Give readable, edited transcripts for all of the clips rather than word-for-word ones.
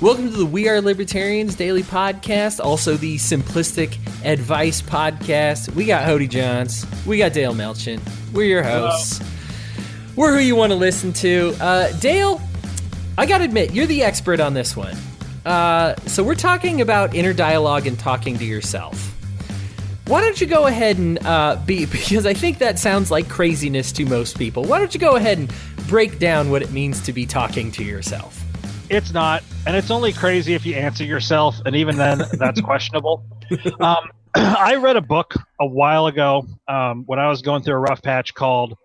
Welcome to the We Are Libertarians daily podcast, also the Simplistic Advice podcast. We got Hodey Johns. We got Dale Melchin. We're your hosts. Hello. We're who you want to listen to. Dale, I got to admit, you're the expert on this one. So we're talking about inner dialogue and talking to yourself. Why don't you go ahead and because I think that sounds like craziness to most people. Why don't you go ahead and break down what it means to be talking to yourself? It's not, and it's only crazy if you answer yourself, and even then, that's questionable. I read a book a while ago when I was going through a rough patch called,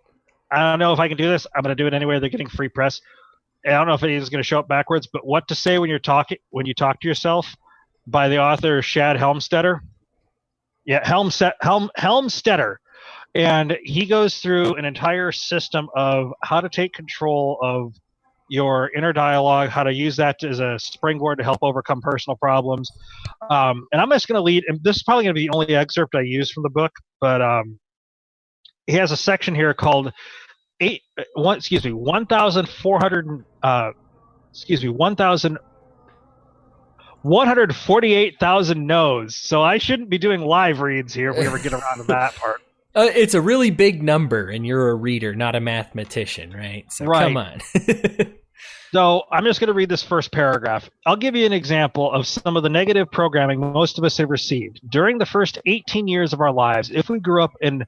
I don't know if I can do this, I'm going to do it anyway, they're getting free press. I don't know if it is going to show up backwards, but What to Say When You Talk to Yourself by the author Shad Helmstetter. Yeah, Helmstetter. And he goes through an entire system of how to take control of your inner dialogue, how to use that as a springboard to help overcome personal problems. And I'm just going to lead, and this is probably going to be the only excerpt I use from the book, but he has a section here called 148,000 no's. So I shouldn't be doing live reads here if we ever get around to that part. It's a really big number, and you're a reader, not a mathematician, right? So right. Come on. So I'm just going to read this first paragraph. I'll give you an example of some of the negative programming most of us have received. During the first 18 years of our lives, if we grew up in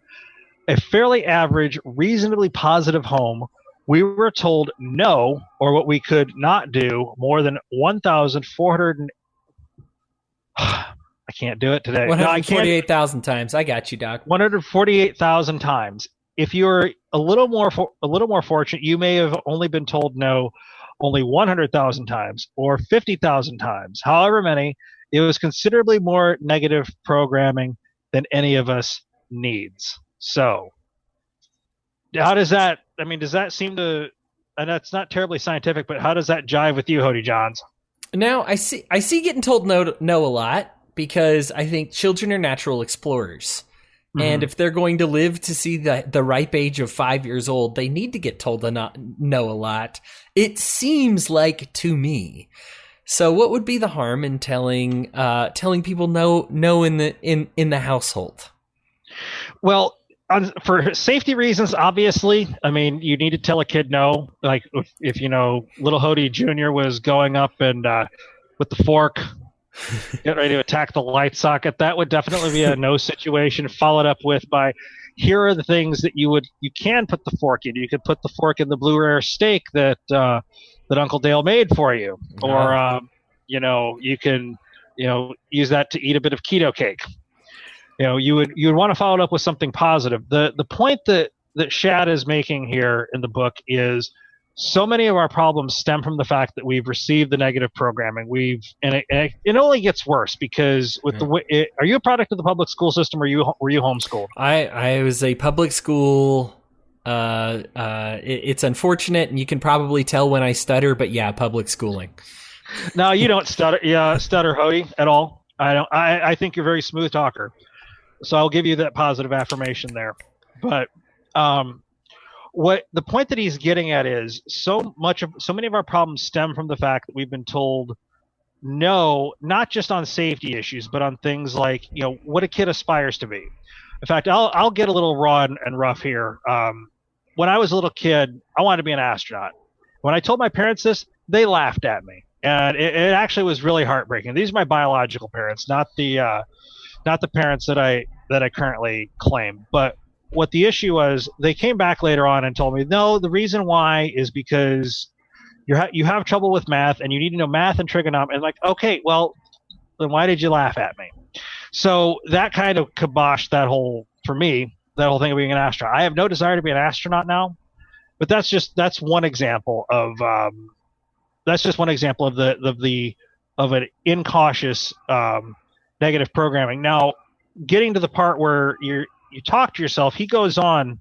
a fairly average, reasonably positive home, we were told no, or what we could not do, more than 1,400. I can't do it today. 148,000 times. I got you, Doc. 148,000 times. If you're a little more fortunate, you may have only been told no only 100,000 times or 50,000 times. However many, it was considerably more negative programming than any of us needs. So, how does that? I mean, does that seem to? And that's not terribly scientific, but how does that jive with you, Hodey Johns? Now, I see getting told no a lot. Because I think children are natural explorers. Mm-hmm. And if they're going to live to see the ripe age of 5 years old, they need to get told to not know a lot. It seems like to me. So what would be the harm in telling people no in the household? Well, for safety reasons, obviously. I mean, you need to tell a kid no. Like if little Hodey Jr. was going up and with the fork, get ready to attack the light socket, that would definitely be a no situation, followed up with by, here are the things that you can put the fork in. You could put the fork in the blue rare steak that Uncle Dale made for you. Or you can use that to eat a bit of keto cake. You would want to follow it up with something positive. The point that Shad is making here in the book is, so many of our problems stem from the fact that we've received the negative programming. It only gets worse because with are you a product of the public school system, or were you homeschooled? I was a public school. It's unfortunate, and you can probably tell when I stutter, but yeah, public schooling. No, you don't stutter. Yeah, stutter, Hodey, at all. I don't. I think you're a very smooth talker, so I'll give you that positive affirmation there. But what the point that he's getting at is so many of our problems stem from the fact that we've been told no, not just on safety issues, but on things like what a kid aspires to be. In fact, I'll get a little raw and rough here. When I was a little kid, I wanted to be an astronaut. When I told my parents this, they laughed at me, and it actually was really heartbreaking. These are my biological parents, not the parents that I currently claim, but. What the issue was, they came back later on and told me, no, the reason why is because you have trouble with math and you need to know math and trigonometry. And like, okay, well, then why did you laugh at me? So that kind of kiboshed that whole thing of being an astronaut. I have no desire to be an astronaut now, but that's one example of an incautious negative programming. Now, getting to the part where you talk to yourself, he goes on,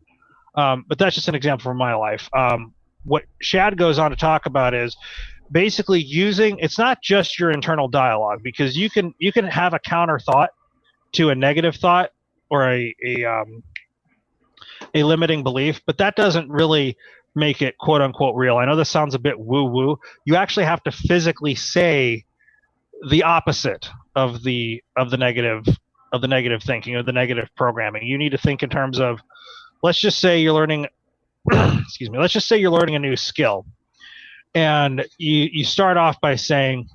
but that's just an example from my life. What Shad goes on to talk about is basically it's not just your internal dialogue, because you can have a counter thought to a negative thought or a limiting belief, but that doesn't really make it quote unquote real. I know this sounds a bit woo woo. You actually have to physically say the opposite of the negative thinking or the negative programming. You need to think in terms of, let's just say you're learning excuse me, let's just say you're learning a new skill, and you start off by saying,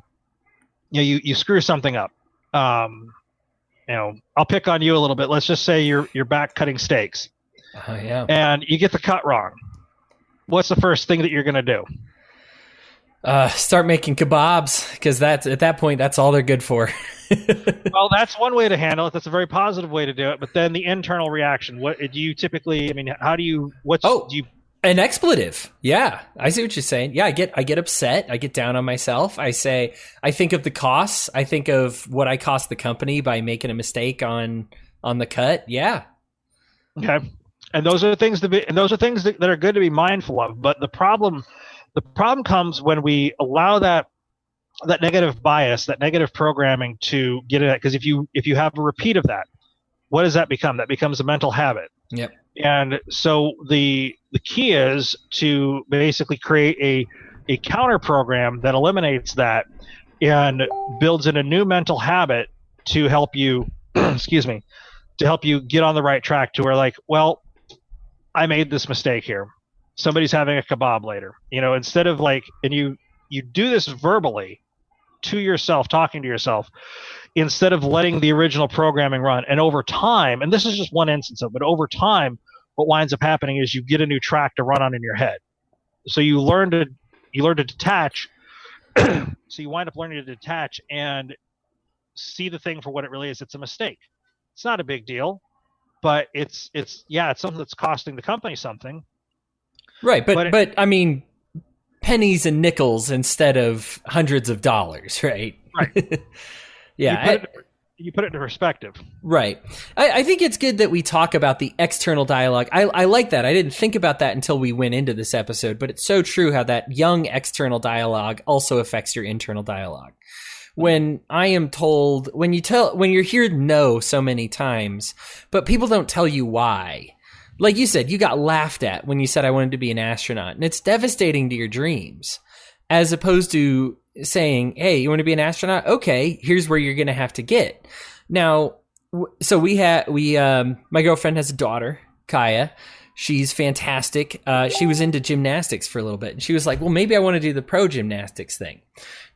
you screw something up. I'll pick on you a little bit. Let's just say you're back cutting steaks. Yeah. And you get the cut wrong. What's the first thing that you're going to do? Start making kebabs, because at that point, that's all they're good for. Well, that's one way to handle it. That's a very positive way to do it. But then the internal reaction, what do you typically, do you an expletive. Yeah, I see what you're saying. Yeah, I get upset. I get down on myself. I think of the costs. I think of what I cost the company by making a mistake on the cut. Yeah. Okay. And those are things that are good to be mindful of. But the problem comes when we allow that negative bias, that negative programming to get in it. Because if you have a repeat of that, what does that become? That becomes a mental habit. Yep. And so the key is to basically create a counter program that eliminates that and builds in a new mental habit to help you to help you get on the right track to where, like, well, I made this mistake here. Somebody's having a kebab later. Instead of like, and you do this verbally to yourself, talking to yourself, instead of letting the original programming run. And over time, and this is just one instance of it, but over time, what winds up happening is you get a new track to run on in your head. So you learn to detach. So you wind up learning to detach and see the thing for what it really is. It's a mistake. It's not a big deal, but it's something that's costing the company something. Right, but I mean, pennies and nickels instead of hundreds of dollars, right? Right. Yeah. You put it into perspective. Right. I think it's good that we talk about the external dialogue. I like that. I didn't think about that until we went into this episode, but it's so true how that young external dialogue also affects your internal dialogue. When I am told, when you're heard no so many times, but people don't tell you why. Like you said, you got laughed at when you said I wanted to be an astronaut, and it's devastating to your dreams, as opposed to saying, hey, you want to be an astronaut? Okay, here's where you're going to have to get. Now, so my girlfriend has a daughter, Kaya. She's fantastic. She was into gymnastics for a little bit, and she was like, well, maybe I want to do the pro gymnastics thing.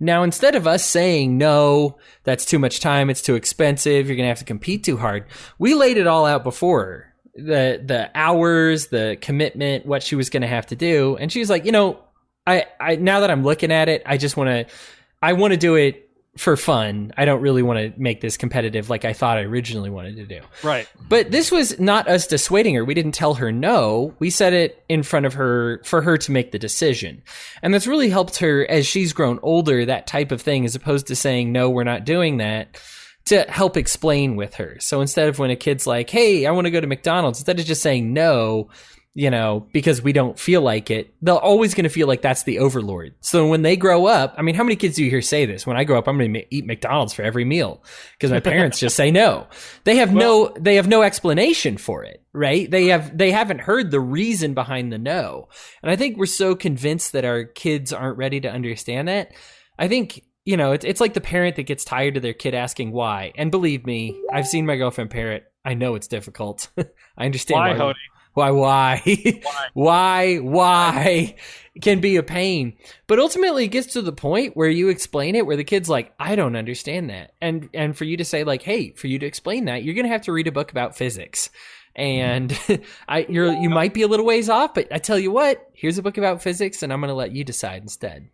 Now, instead of us saying, no, that's too much time, it's too expensive, you're going to have to compete too hard, we laid it all out before her. The hours, the commitment, what she was going to have to do. And she was like, I now that I'm looking at it, I want to do it for fun. I don't really want to make this competitive like I thought I originally wanted to do. Right. But this was not us dissuading her. We didn't tell her no. We said it in front of her for her to make the decision. And that's really helped her as she's grown older, that type of thing, as opposed to saying, no, we're not doing that, to help explain with her. So instead of when a kid's like, hey, I want to go to McDonald's, instead of just saying no, because we don't feel like it, they're always going to feel like that's the overlord. So when they grow up, how many kids do you hear say this? When I grow up, I'm going to eat McDonald's for every meal because my parents just say no. They have no explanation for it, right? They haven't heard the reason behind the no. And I think we're so convinced that our kids aren't ready to understand that. I think, it's like the parent that gets tired of their kid asking why. And believe me, I've seen my girlfriend parent. I know it's difficult. I understand why, Hodey. Why can be a pain. But ultimately it gets to the point where you explain it, where the kid's like, I don't understand that. And for you to say like, hey, for you to explain that, you're going to have to read a book about physics. And you might be a little ways off, but I tell you what, here's a book about physics and I'm going to let you decide instead.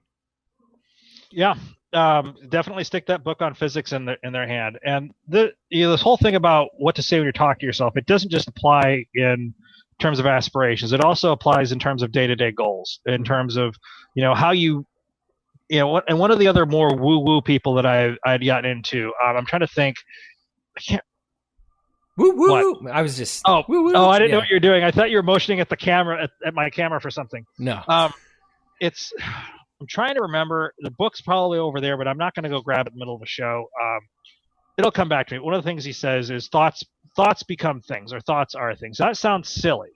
Yeah. Definitely stick that book on physics in their hand. And this whole thing about what to say when you're talking to yourself, it doesn't just apply in terms of aspirations. It also applies in terms of day-to-day goals, in terms of, how you, and one of the other more woo-woo people that I'd gotten into, I'm trying to think, I can't. Woo-woo. What? I was just, woo-woo. Oh, I didn't know what you were doing. I thought you were motioning at the camera, at my camera for something. No. I'm trying to remember. The book's probably over there, but I'm not going to go grab it in the middle of the show. It'll come back to me. One of the things he says is thoughts become things, or thoughts are things. That sounds silly,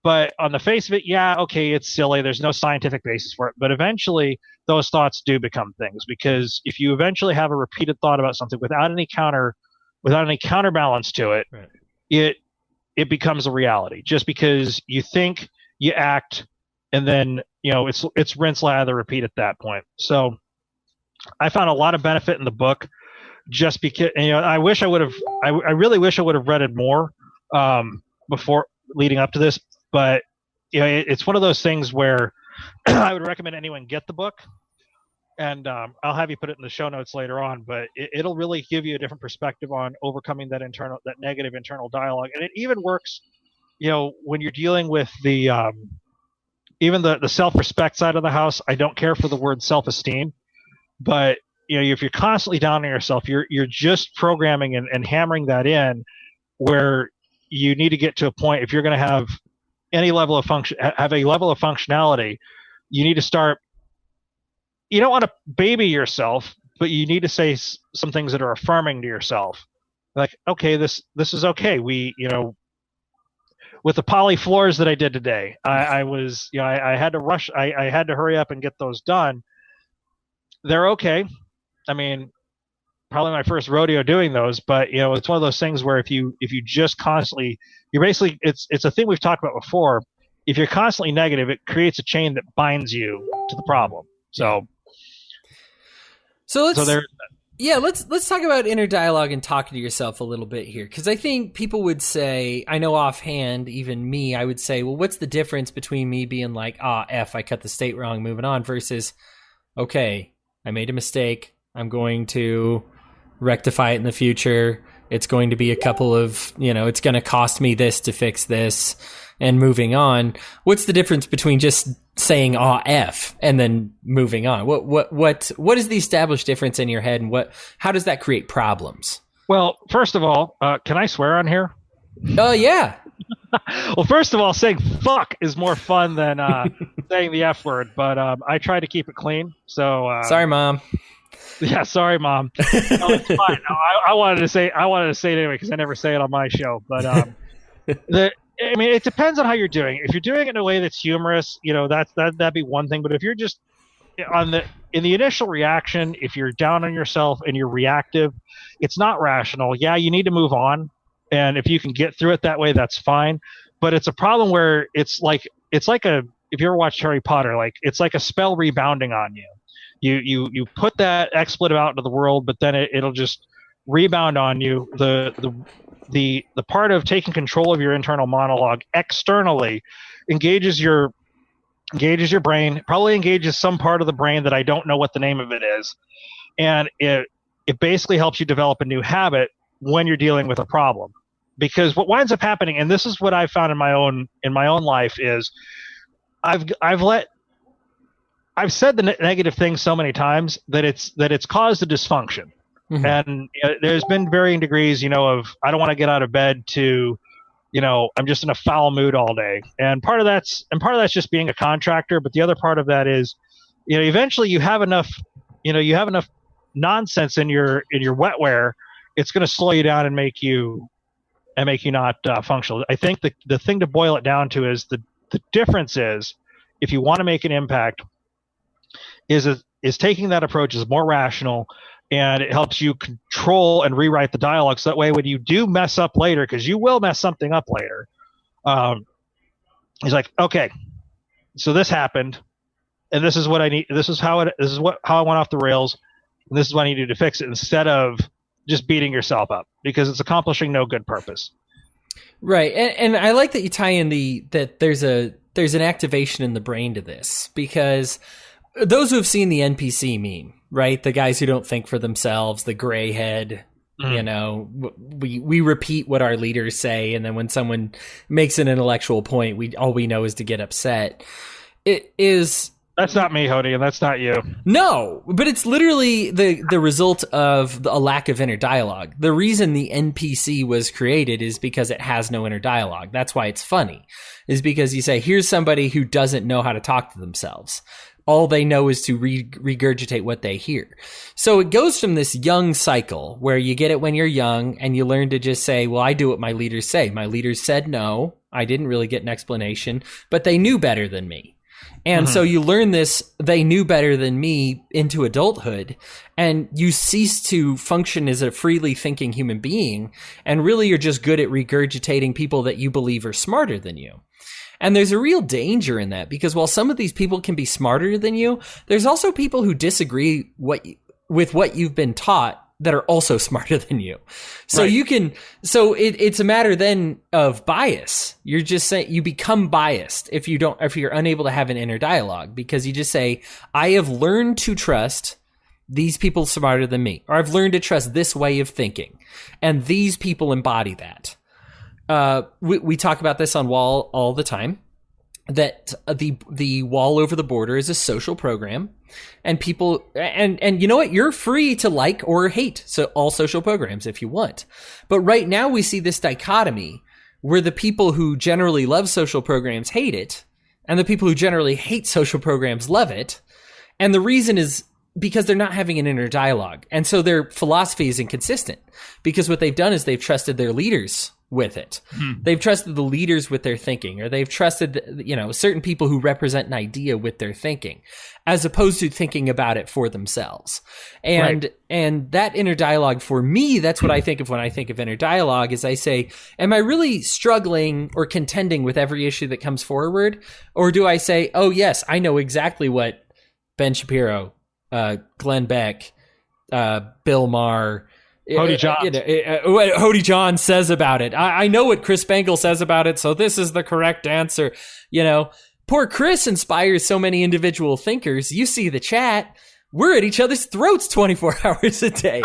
But on the face of it, yeah, okay, it's silly. There's no scientific basis for it. But eventually, those thoughts do become things, because if you eventually have a repeated thought about something without any counterbalance to it, Right. it becomes a reality. Just because you think, you act, and then it's rinse, lather, repeat at that point. So I found a lot of benefit in the book, just because I wish I would have. I really wish I would have read it more before leading up to this. But it's one of those things where I would recommend anyone get the book, and I'll have you put it in the show notes later on. But it'll really give you a different perspective on overcoming that negative internal dialogue, and it even works, when you're dealing with the even the self-respect side of the house. I don't care for the word self-esteem, but if you're constantly down on yourself, you're just programming and hammering that in, where you need to get to a point, if you're going to have any level of functionality, you need to start. You don't want to baby yourself, but you need to say some things that are affirming to yourself, like, okay, this is okay. We with the poly floors that I did today, I was I had to rush. I had to hurry up and get those done. They're okay. I mean, probably my first rodeo doing those, but it's one of those things where if you just constantly, you're basically, it's a thing we've talked about before. If you're constantly negative, it creates a chain that binds you to the problem. So let's talk about inner dialogue and talking to yourself a little bit here, because I think people would say, I know offhand, even me, I would say, well, what's the difference between me being like, F, I cut the state wrong, moving on, versus, okay, I made a mistake, I'm going to rectify it in the future. It's going to be a couple of, it's going to cost me this to fix this, and moving on. What's the difference between just saying F and then moving on? What is the established difference in your head, and how does that create problems? Well, first of all, can I swear on here? Oh, yeah. Well, first of all, saying fuck is more fun than saying the F word, but I try to keep it clean. So sorry, Mom. Yeah, sorry, Mom. No, it's fine. No, I wanted to say it anyway because I never say it on my show. But it depends on how you're doing. If you're doing it in a way that's humorous, that'd be one thing. But if you're just in the initial reaction, if you're down on yourself and you're reactive, it's not rational. Yeah, you need to move on, and if you can get through it that way, that's fine. But it's a problem where it's like if you ever watched Harry Potter, like it's like a spell rebounding on you. You put that expletive out into the world, but then it'll just rebound on you. The part of taking control of your internal monologue externally engages your brain, probably engages some part of the brain that I don't know what the name of it is, and it basically helps you develop a new habit when you're dealing with a problem. Because what winds up happening, and this is what I've found in my own life, is I've said the negative things so many times that it's caused a dysfunction. Mm-hmm. And there's been varying degrees, of I don't want to get out of bed to, I'm just in a foul mood all day. And part of that's just being a contractor. But the other part of that is, eventually you have enough nonsense in your wetware, it's going to slow you down and make you not functional. I think the thing to boil it down to is the difference is, if you want to make an impact, is taking that approach is more rational, and it helps you control and rewrite the dialogue. So that way, when you do mess up later, because you will mess something up later, he's like, okay, so this happened, and this is what I need. This is how I went off the rails, and this is what I needed to fix it, instead of just beating yourself up, because it's accomplishing no good purpose. Right, and I like that you tie in that there's an activation in the brain to this, because those who have seen the NPC meme, right? The guys who don't think for themselves, the gray head, we repeat what our leaders say, and then when someone makes an intellectual point, all we know is to get upset. That's not me, Hodey, and that's not you. No, but it's literally the result of a lack of inner dialogue. The reason the NPC was created is because it has no inner dialogue. That's why it's funny, is because you say, here's somebody who doesn't know how to talk to themselves. All they know is to regurgitate what they hear. So it goes from this young cycle where you get it when you're young and you learn to just say, well, I do what my leaders say. My leaders said no. I didn't really get an explanation, but they knew better than me. And so you learn this, they knew better than me, into adulthood, and you cease to function as a freely thinking human being, and really you're just good at regurgitating people that you believe are smarter than you. And there's a real danger in that, because while some of these people can be smarter than you, there's also people who disagree with what you've been taught that are also smarter than you. So it's a matter then of bias. You're just saying you become biased if you're unable to have an inner dialogue, because you just say, I have learned to trust these people smarter than me, or I've learned to trust this way of thinking, and these people embody that. We talk about this on WAL all the time, that the WAL over the border is a social program, and people, and you know what? You're free to like or hate all social programs if you want. But right now we see this dichotomy where the people who generally love social programs hate it, and the people who generally hate social programs love it. And the reason is because they're not having an inner dialogue. And so their philosophy is inconsistent, because what they've done is they've trusted their leaders with it. They've trusted the leaders with their thinking, or they've trusted, certain people who represent an idea with their thinking, as opposed to thinking about it for themselves. And that inner dialogue, for me, that's what I think of when I think of inner dialogue, is I say, am I really struggling or contending with every issue that comes forward? Or do I say, oh yes, I know exactly what Ben Shapiro, Glenn Beck, Bill Maher, Hodey Johns. What Hodey Johns says about it. I know what Chris Spangle says about it, so this is the correct answer. Poor Chris inspires so many individual thinkers. You see the chat. We're at each other's throats 24 hours a day.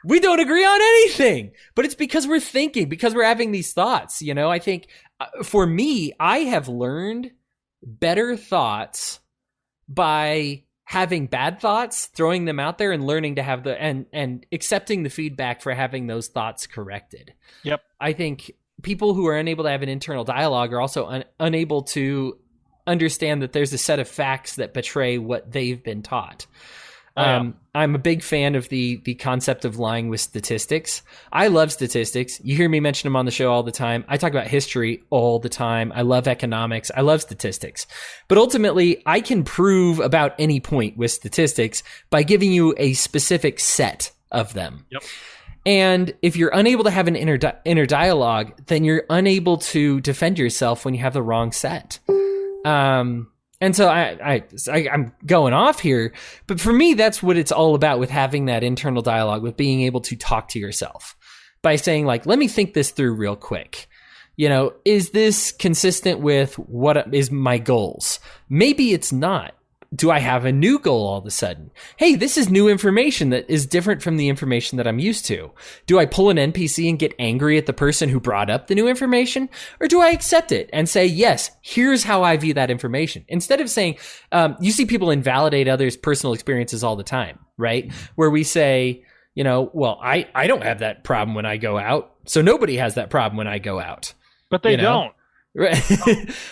we don't agree on anything, but it's because we're thinking, because we're having these thoughts. I think for me, I have learned better thoughts by having bad thoughts, throwing them out there, and learning to have and accepting the feedback for having those thoughts corrected. Yep. I think people who are unable to have an internal dialogue are also unable to understand that there's a set of facts that betray what they've been taught. I'm a big fan of the concept of lying with statistics. I love statistics. You hear me mention them on the show all the time. I talk about history all the time. I love economics. I love statistics. But ultimately, I can prove about any point with statistics by giving you a specific set of them. Yep. And if you're unable to have an inner dialogue, then you're unable to defend yourself when you have the wrong set. And so I'm going off here, but for me, that's what it's all about, with having that internal dialogue, with being able to talk to yourself by saying, like, let me think this through real quick. Is this consistent with what is my goals? Maybe it's not. Do I have a new goal all of a sudden? Hey, this is new information that is different from the information that I'm used to. Do I pull an NPC and get angry at the person who brought up the new information? Or do I accept it and say, yes, here's how I view that information? Instead of saying, you see people invalidate others' personal experiences all the time, right? Where we say, well, I don't have that problem when I go out, so nobody has that problem when I go out. But they don't. Right.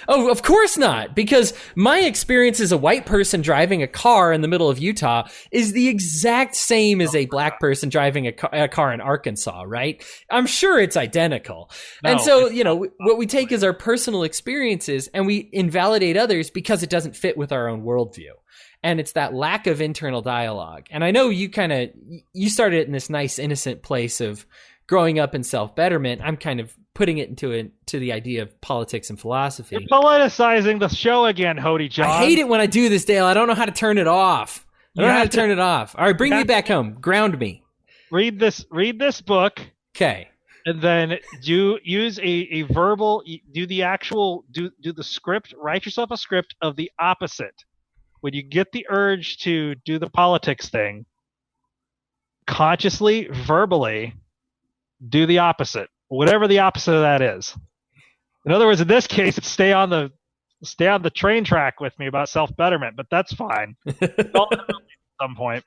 Oh, of course not. Because my experience as a white person driving a car in the middle of Utah is the exact same as a black person driving a car in Arkansas, right? I'm sure it's identical. No, and so, what we take is our personal experiences and we invalidate others because it doesn't fit with our own worldview. And it's that lack of internal dialogue. And I know you started in this nice, innocent place of growing up in self-betterment. I'm kind of putting it into the idea of politics and philosophy. You're politicizing the show again, Hodey Johns. I hate it when I do this, Dale. I don't know how to turn it off. I don't know how to turn it off. All right, bring me back home. Ground me. Read this book. Okay. And then use a verbal, do the script, write yourself a script of the opposite. When you get the urge to do the politics thing, consciously, verbally, do the opposite, whatever the opposite of that is. In other words, in this case, it's stay on the train track with me about self-betterment, but that's fine. At some point.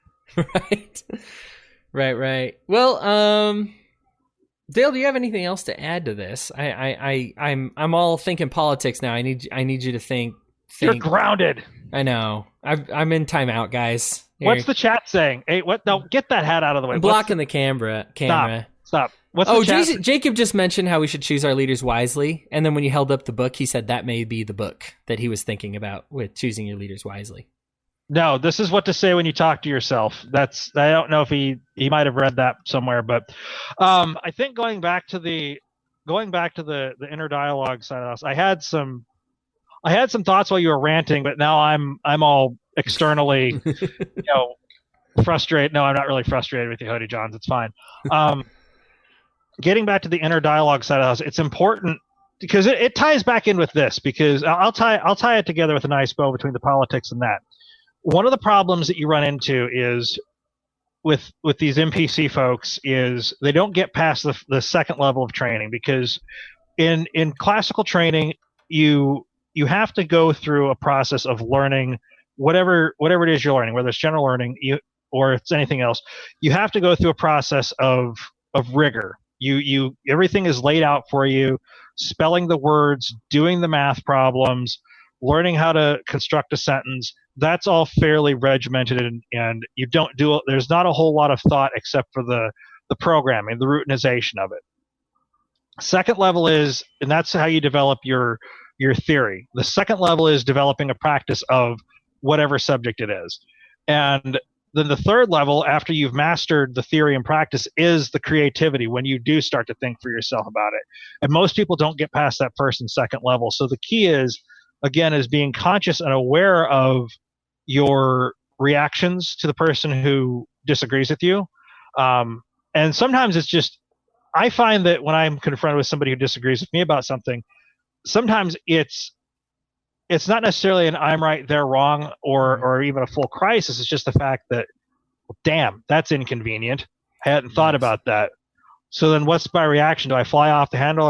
Right. Well, Dale, do you have anything else to add to this? I'm all thinking politics now. I need you to think. You're grounded. I know. I'm in timeout, guys. Here. What's the chat saying? Hey, what? No, get that hat out of the way. I'm blocking the camera. Stop. What's the chapter? Jacob just mentioned how we should choose our leaders wisely. And then when you held up the book, he said that may be the book that he was thinking about with choosing your leaders wisely. No, this is what to say when you talk to yourself. I don't know if he might have read that somewhere, but I think going back to the inner dialogue side of us, I had some thoughts while you were ranting, but now I'm all externally, frustrated. No, I'm not really frustrated with you, Hodey Johns. It's fine. Getting back to the inner dialogue side of us, it's important because it ties back in with this, because I'll tie it together with a nice bow between the politics and that. One of the problems that you run into is with these NPC folks is they don't get past the second level of training, because in classical training you have to go through a process of learning whatever it is you're learning, whether it's general learning or it's anything else. You have to go through a process of rigor. You everything is laid out for you, spelling the words, doing the math problems, learning how to construct a sentence. That's all fairly regimented, and you don't there's not a whole lot of thought except for the programming, the routinization of it. Second level is, and that's how you develop your theory. The second level is developing a practice of whatever subject it is. And then the third level, after you've mastered the theory and practice, is the creativity, when you do start to think for yourself about it. And most people don't get past that first and second level. So the key is, again, is being conscious and aware of your reactions to the person who disagrees with you. And sometimes it's just, I find that when I'm confronted with somebody who disagrees with me about something, sometimes it's not necessarily an I'm right, they're wrong, or even a full crisis. It's just the fact that, well, damn, that's inconvenient. I hadn't thought about that. So then what's my reaction? Do I fly off the handle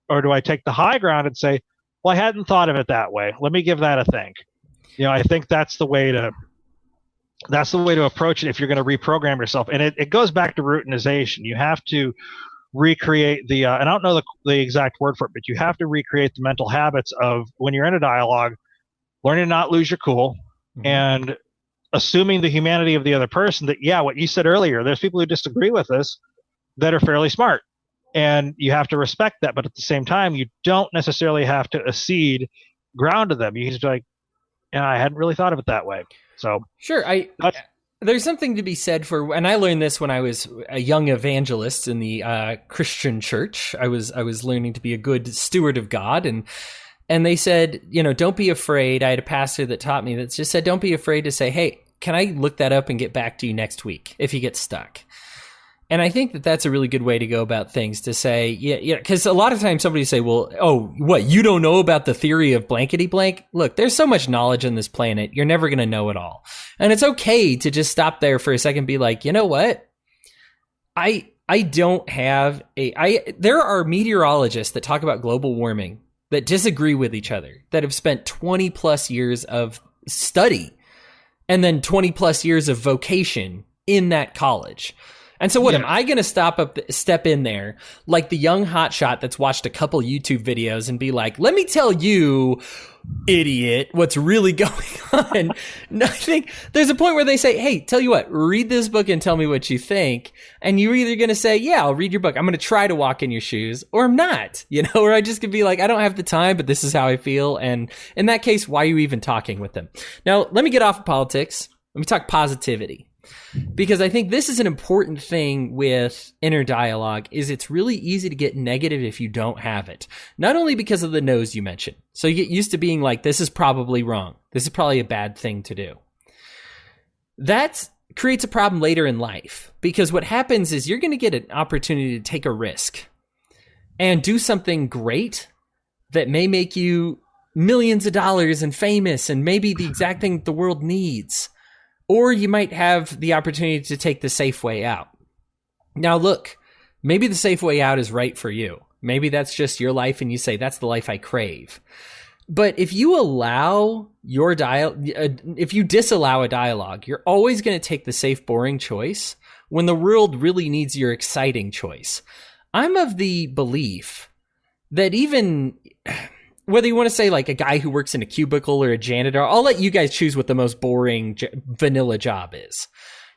or do I take the high ground and say, well, I hadn't thought of it that way. Let me give that a think. I think that's the way to approach it if you're going to reprogram yourself. And it goes back to routinization. You have to recreate and I don't know the exact word for it, but you have to recreate the mental habits of, when you're in a dialogue, learning to not lose your cool, and assuming the humanity of the other person, that, yeah, what you said earlier, there's people who disagree with us that are fairly smart, and you have to respect that. But at the same time, you don't necessarily have to accede ground to them. You can just be like, yeah, I hadn't really thought of it that way. So sure, there's something to be said for, and I learned this when I was a young evangelist in the Christian church. I was learning to be a good steward of God, and they said, don't be afraid. I had a pastor that taught me that just said, don't be afraid to say, hey, can I look that up and get back to you next week if you get stuck? And I think that that's a really good way to go about things, to say, yeah, because a lot of times somebody say, well, oh, what, you don't know about the theory of blankety blank? Look, there's so much knowledge on this planet, you're never going to know it all. And it's okay to just stop there for a second and be like, you know what? I don't have there are meteorologists that talk about global warming that disagree with each other, that have spent 20 plus years of study and then 20 plus years of vocation in that college. And so what, am I going to step in there like the young hotshot that's watched a couple YouTube videos and be like, let me tell you, idiot, what's really going on? No, I think there's a point where they say, hey, tell you what, read this book and tell me what you think. And you're either going to say, yeah, I'll read your book. I'm going to try to walk in your shoes, or I'm not, or I just could be like, I don't have the time, but this is how I feel. And in that case, why are you even talking with them? Now, let me get off of politics. Let me talk positivity. Because I think this is an important thing with inner dialogue, is it's really easy to get negative if you don't have it. Not only because of the no's you mentioned. So you get used to being like, this is probably wrong. This is probably a bad thing to do. That creates a problem later in life, because what happens is you're going to get an opportunity to take a risk and do something great that may make you millions of dollars and famous and maybe the exact thing the world needs. Or you might have the opportunity to take the safe way out. Now, look, maybe the safe way out is right for you. Maybe that's just your life and you say, that's the life I crave. But if you allow if you disallow a dialogue, you're always going to take the safe, boring choice when the world really needs your exciting choice. I'm of the belief that even whether you want to say like a guy who works in a cubicle or a janitor, I'll let you guys choose what the most boring vanilla job is.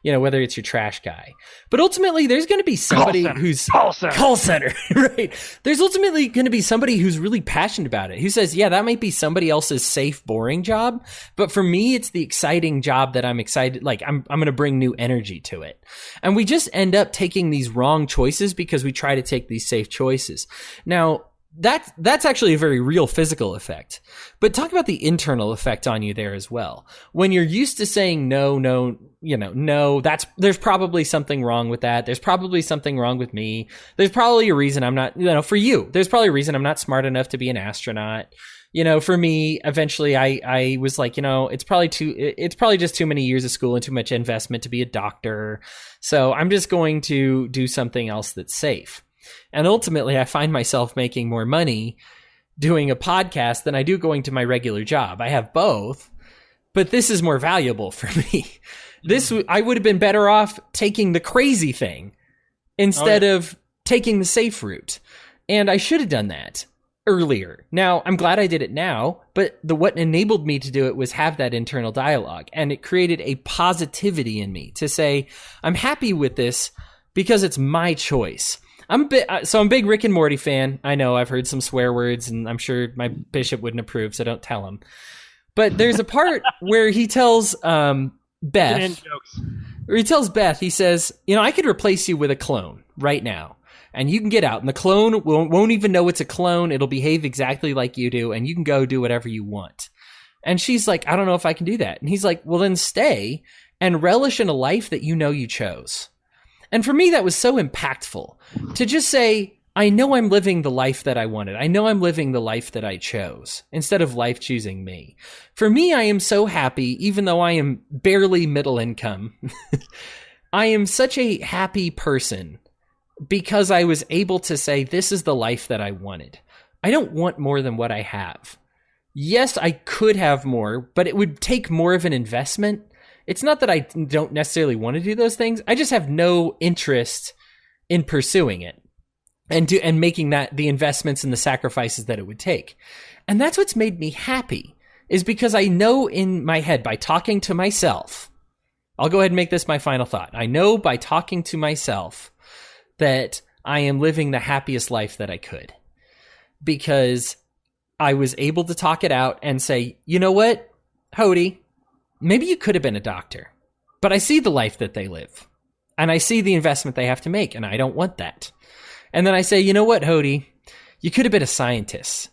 whether it's your trash guy. But ultimately, there's going to be somebody who's call center, right? There's ultimately going to be somebody who's really passionate about it, who says, yeah, that might be somebody else's safe, boring job, but for me, it's the exciting job that I'm excited. Like I'm going to bring new energy to it. And we just end up taking these wrong choices because we try to take these safe choices. Now, that's actually a very real physical effect. But talk about the internal effect on you there as well. When you're used to saying no, there's probably something wrong with that. There's probably something wrong with me. There's probably a reason I'm not, for you, there's probably a reason I'm not smart enough to be an astronaut. For me, eventually I was like, it's probably just too many years of school and too much investment to be a doctor. So I'm just going to do something else that's safe. And ultimately, I find myself making more money doing a podcast than I do going to my regular job. I have both, but this is more valuable for me. I would have been better off taking the crazy thing instead of taking the safe route. And I should have done that earlier. Now, I'm glad I did it now, but what enabled me to do it was have that internal dialogue. And it created a positivity in me to say, I'm happy with this because it's my choice. I'm a big Rick and Morty fan. I know I've heard some swear words, and I'm sure my bishop wouldn't approve, so don't tell him. But there's a part where he tells Beth, he says, I could replace you with a clone right now, and you can get out, and the clone won't even know it's a clone. It'll behave exactly like you do, and you can go do whatever you want. And she's like, I don't know if I can do that. And he's like, well, then stay and relish in a life that you chose. And for me, that was so impactful to just say, I know I'm living the life that I wanted. I know I'm living the life that I chose instead of life choosing me. For me, I am so happy, even though I am barely middle income. I am such a happy person because I was able to say, this is the life that I wanted. I don't want more than what I have. Yes, I could have more, but it would take more of an investment. It's not that I don't necessarily want to do those things. I just have no interest in pursuing it and making that the investments and the sacrifices that it would take. And that's what's made me happy, is because I know in my head, by talking to myself, I'll go ahead and make this my final thought. I know by talking to myself that I am living the happiest life that I could, because I was able to talk it out and say, you know what, Hodey, maybe you could have been a doctor, but I see the life that they live, and I see the investment they have to make, and I don't want that. And then I say, you know what, Hodey, you could have been a scientist,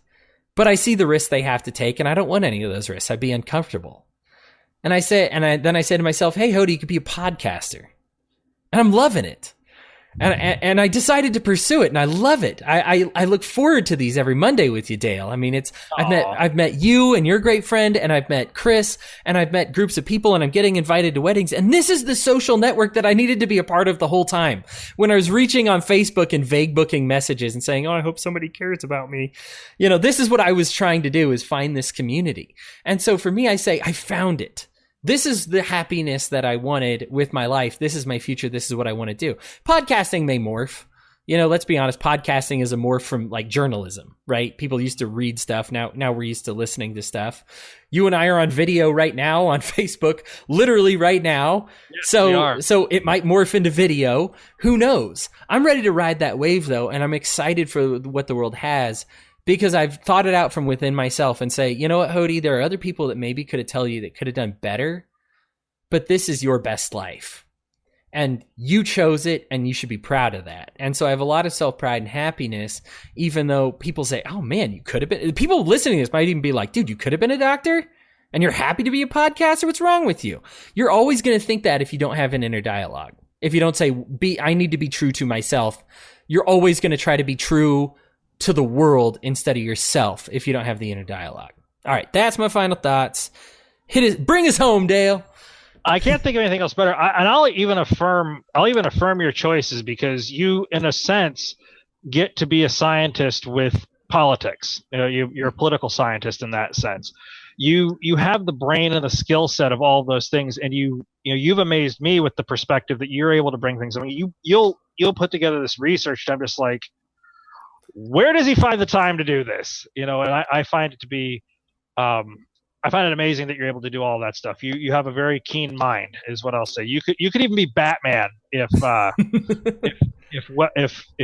but I see the risks they have to take, and I don't want any of those risks. I'd be uncomfortable. And then I say to myself, hey, Hodey, you could be a podcaster, and I'm loving it. And I decided to pursue it, and I love it. I look forward to these every Monday with you, Dale. I mean, I've met you and your great friend, and I've met Chris, and I've met groups of people, and I'm getting invited to weddings. And this is the social network that I needed to be a part of the whole time. When I was reaching on Facebook and vague booking messages and saying, oh, I hope somebody cares about me. This is what I was trying to do, is find this community. And so for me, I say, I found it. This is the happiness that I wanted with my life. This is my future. This is what I want to do. Podcasting may morph. Let's be honest. Podcasting is a morph from like journalism, right? People used to read stuff. Now we're used to listening to stuff. You and I are on video right now on Facebook, literally right now. Yes, so it might morph into video. Who knows? I'm ready to ride that wave though. And I'm excited for what the world has, because I've thought it out from within myself and say, you know what, Hodey, there are other people that maybe could have told you that could have done better, but this is your best life. And you chose it, and you should be proud of that. And so I have a lot of self-pride and happiness, even though people say, oh man, you could have been. People listening to this might even be like, dude, you could have been a doctor, and you're happy to be a podcaster? What's wrong with you? You're always going to think that if you don't have an inner dialogue. If you don't say, I need to be true to myself, you're always going to try to be true to the world instead of yourself if you don't have the inner dialogue. All right, that's my final thoughts. Bring us home, Dale. I can't think of anything else better. I'll even affirm your choices, because you, in a sense, get to be a scientist with politics. You're a political scientist in that sense. You have the brain and the skill set of all of those things, and you've amazed me with the perspective that you're able to bring things. I mean, you'll put together this research, and I'm just like, where does he find the time to do this? And I find it to be I find it amazing that you're able to do all that stuff. You have a very keen mind, is what I'll say. You could even be Batman if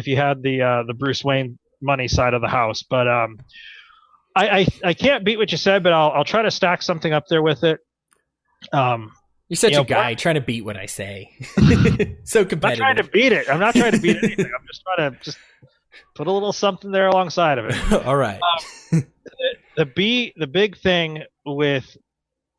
you had the Bruce Wayne money side of the house. But I can't beat what you said, but I'll try to stack something up there with it. You're such a guy trying to beat what I say. So competitive. I'm not trying to beat it. I'm not trying to beat anything. I'm just trying to just put a little something there alongside of it. All right. The big thing with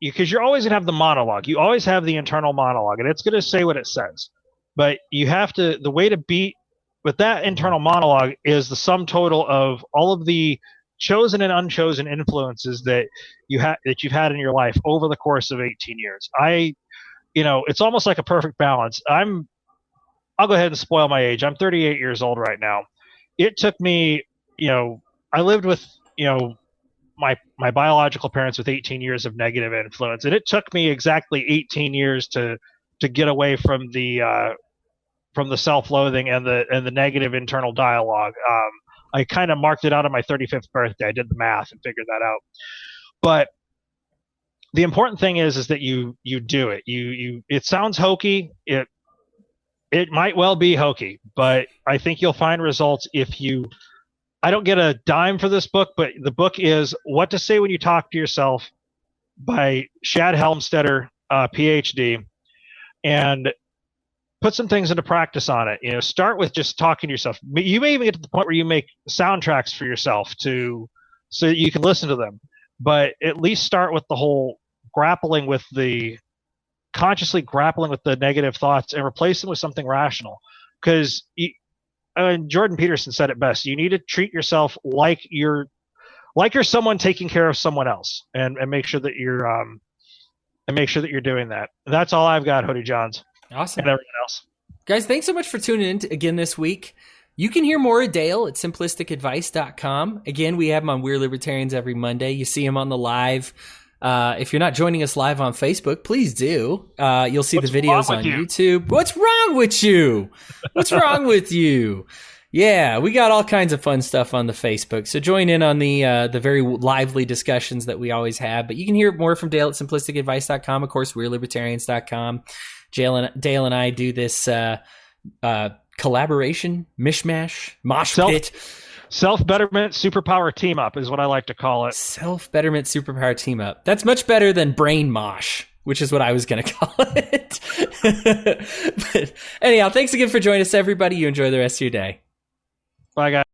you, because you're always going to have the monologue. You always have the internal monologue, and it's going to say what it says. But you have to, the way to beat with that internal monologue is the sum total of all of the chosen and unchosen influences that you've had in your life over the course of 18 years. It's almost like a perfect balance. I'll go ahead and spoil my age. I'm 38 years old right now. It took me, I lived with, my biological parents with 18 years of negative influence, and it took me exactly 18 years to get away from the self-loathing and the negative internal dialogue. I kind of marked it out on my 35th birthday. I did the math and figured that out. But the important thing is that you do it. It sounds hokey. It might well be hokey, but I think you'll find results if you. I don't get a dime for this book, but the book is What to Say When You Talk to Yourself by Shad Helmstetter, PhD, and put some things into practice on it. Start with just talking to yourself. You may even get to the point where you make soundtracks for yourself so that you can listen to them. But at least start with the whole consciously grappling with the negative thoughts and replace them with something rational. Because Jordan Peterson said it best. You need to treat yourself like you're someone taking care of someone else, and make sure that you're doing that. And that's all I've got, Hodey Johns. Awesome. And everyone else. Guys, thanks so much for tuning in again this week. You can hear more of Dale at simplisticadvice.com. Again, we have him on We're Libertarians every Monday. You see him on the live. If you're not joining us live on Facebook, please do. You'll see the videos on YouTube. What's wrong with you? What's wrong with you? Yeah, we got all kinds of fun stuff on the Facebook. So join in on the very lively discussions that we always have. But you can hear more from Dale at simplisticadvice.com. Of course, we're libertarians.com. Dale and I do this collaboration, mishmash, mosh pit. Self-betterment superpower team-up is what I like to call it. Self-betterment superpower team-up. That's much better than brain mosh, which is what I was going to call it. But anyhow, thanks again for joining us, everybody. You enjoy the rest of your day. Bye, guys.